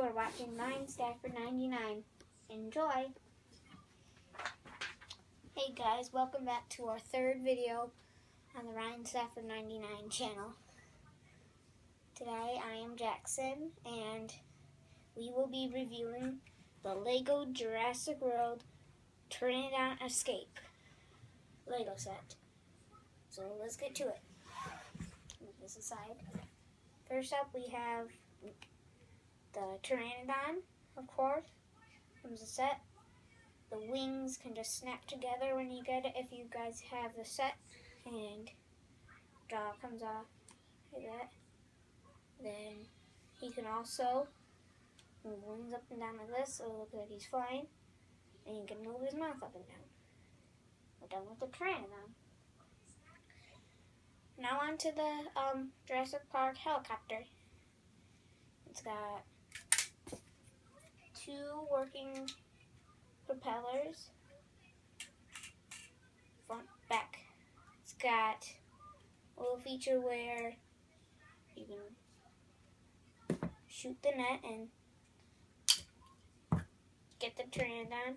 are watching Mine Stafford 99. Enjoy! Hey guys, welcome back to our third video on the Ryan Stafford 99 channel. Today I am Jackson and we will be reviewing the Lego Jurassic World Pteranodon Escape Lego set. So let's get to it. Move this aside. First up we have the Pteranodon, of course, comes a set. The wings can just snap together when you get it if you guys have the set, and jaw comes off like that. Then he can also move wings up and down like this, so it looks like he's flying, and you can move his mouth up and down. We're done with the Pteranodon. Now on to the Jurassic Park helicopter. It's got two working propellers, front, back. It's got a little feature where you can shoot the net and get the Pteranodon.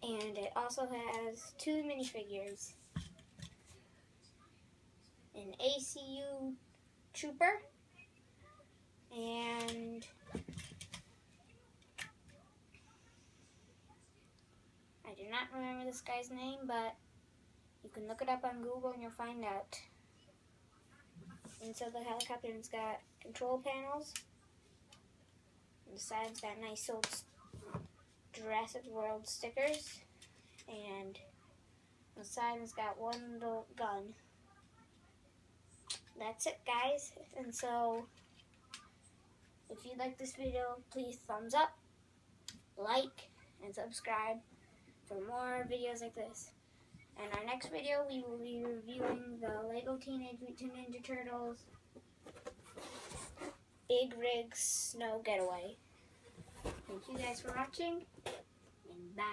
And it also has two minifigures, an ACU trooper and I do not remember this guy's name, but you can look it up on Google and you'll find out. And so the helicopter has got control panels. On the side's got nice old Jurassic World stickers. And on the side it's got one little gun. That's it, guys. And so if you like this video, please thumbs up, like, and subscribe for more videos like this. In our next video, we will be reviewing the Lego Teenage Mutant Ninja Turtles Big Rig Snow Getaway. Thank you guys for watching, and bye.